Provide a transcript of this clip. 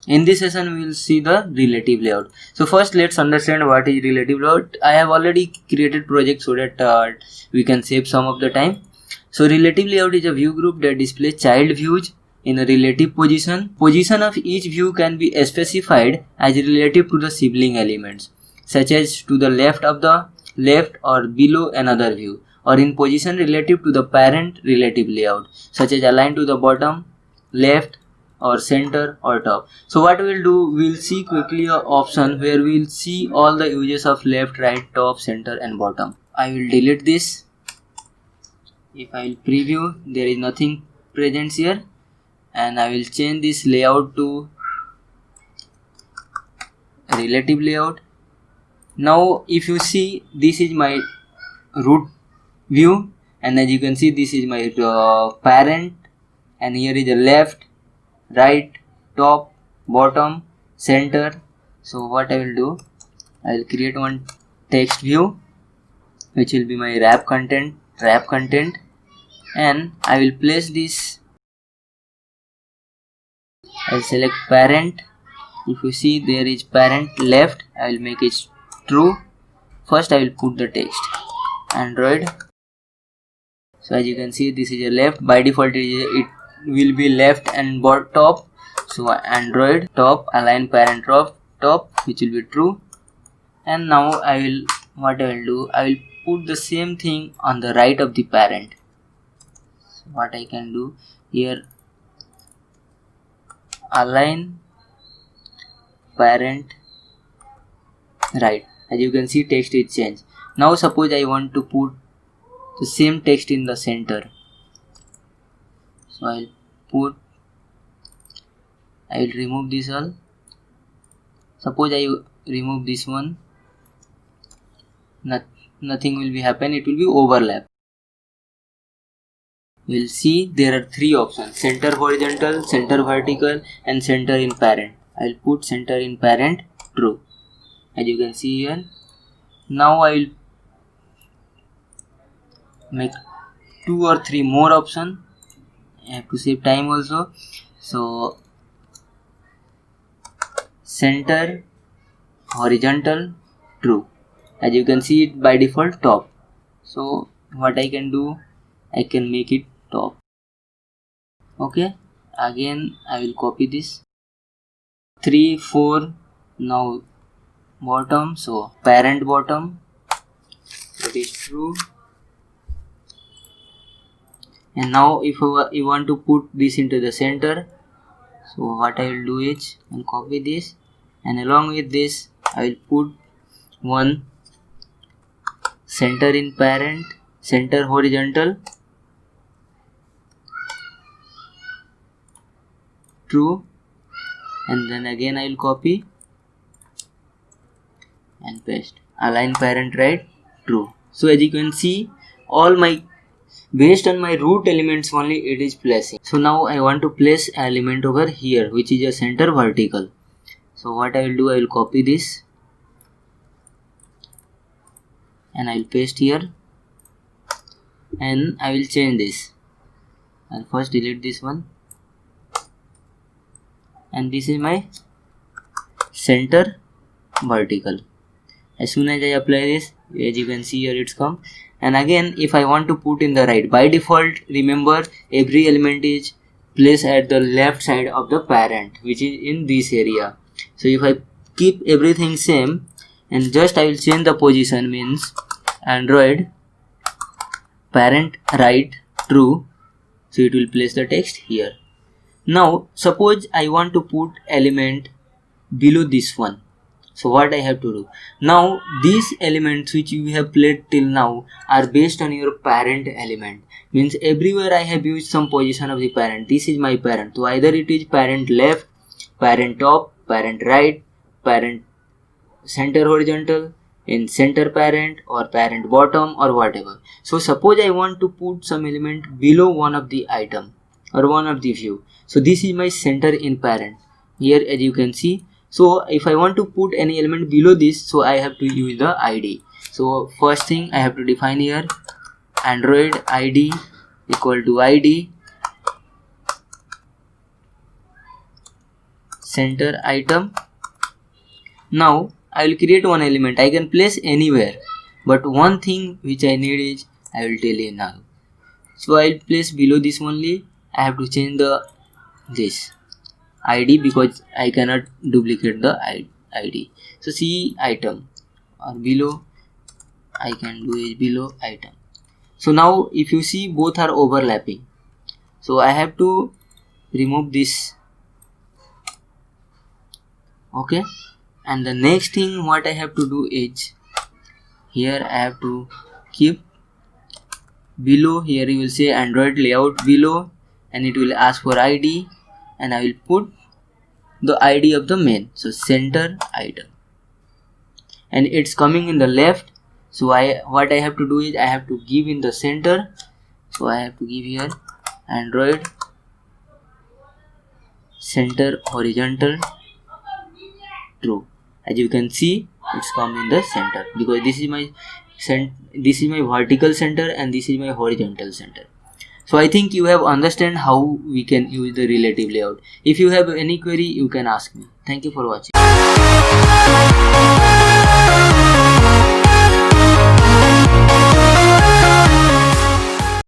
In this session we will see the relative layout. So first let's understand what is relative layout. I have already created project so that we can save some of the time. So relative layout is a view group that displays child views in a relative position. Position of each view can be specified as relative to the sibling elements, such as to the left of the left or below another view, or in position relative to the parent relative layout, such as aligned to the bottom, left, or center or top. So what we'll do, we'll see quickly a option where we'll see all the uses of left, right, top, center and bottom. I will delete this. If I will preview, there is nothing present here, and I will change this layout to relative layout. Now if you see, this is my root view, and as you can see, this is my parent, and here is the left, right, top, bottom, center. So what I will do, I will create one text view which will be my wrap content, and I will place this. I will select parent. If you see, there is parent left, I will make it true. First I will put the text Android. So as you can see, this is a left. By default it will be left and top. So Android top, align parent top, which will be true. And now what I will do, I will put the same thing on the right of the parent. So what I can do here, align parent right. As you can see, text is changed. Now suppose I want to put the same text in the center. So I will remove this all. Suppose I remove this one, nothing will be happen, it will be overlap. We'll see there are three options: center horizontal, center vertical and center in parent. I'll put center in parent true, as you can see here. Now I will make 2 or 3 more options. I have to save time also. So center horizontal true, as you can see it by default top. So what I can do, I can make it top. Okay, again I will copy this 3, 4. Now bottom, so parent bottom, that is true. And now if you want to put this into the center, so what I will do is I'll copy this, and along with this I will put one center in parent, center horizontal true, and then again I will copy and paste, align parent right true. So as you can see, all my based on my root elements only it is placing. So now I want to place element over here which is a center vertical. So what I will do, I will copy this and I will paste here, and I will change this. I'll first delete this one, and this is my center vertical. As soon as I apply this, as you can see here, it's come. And again, if I want to put in the right, by default, remember every element is placed at the left side of the parent, which is in this area. So if I keep everything same and just I will change the position, means Android parent right true, so it will place the text here. Now suppose I want to put element below this one. So what I have to do, now these elements which you have played till now are based on your parent element, means everywhere I have used some position of the parent. This is my parent, so either it is parent left, parent top, parent right, parent center horizontal, in center parent, or parent bottom, or whatever. So suppose I want to put some element below one of the item or one of the view. So this is my center in parent here, as you can see. So if I want to put any element below this, so I have to use the ID. So first thing I have to define here, Android ID equal to ID center item. Now I will create one element. I can place anywhere, but one thing which I need is, I will tell you now. So I will place below this only. I have to change this ID because I cannot duplicate the ID. So C item, or below, I can do is below item. So now if you see, both are overlapping. So I have to remove this. Okay. And the next thing what I have to do is, here I have to keep below. Here you will say Android layout below, and it will ask for ID, and I will put the ID of the main. So center item, and it's coming in the left. So what I have to do is, I have to give in the center. So I have to give here Android center horizontal true. As you can see, it's come in the center because this is my vertical center and this is my horizontal center. So I think you have understand how we can use the relative layout. If you have any query, you can ask me. Thank you for watching.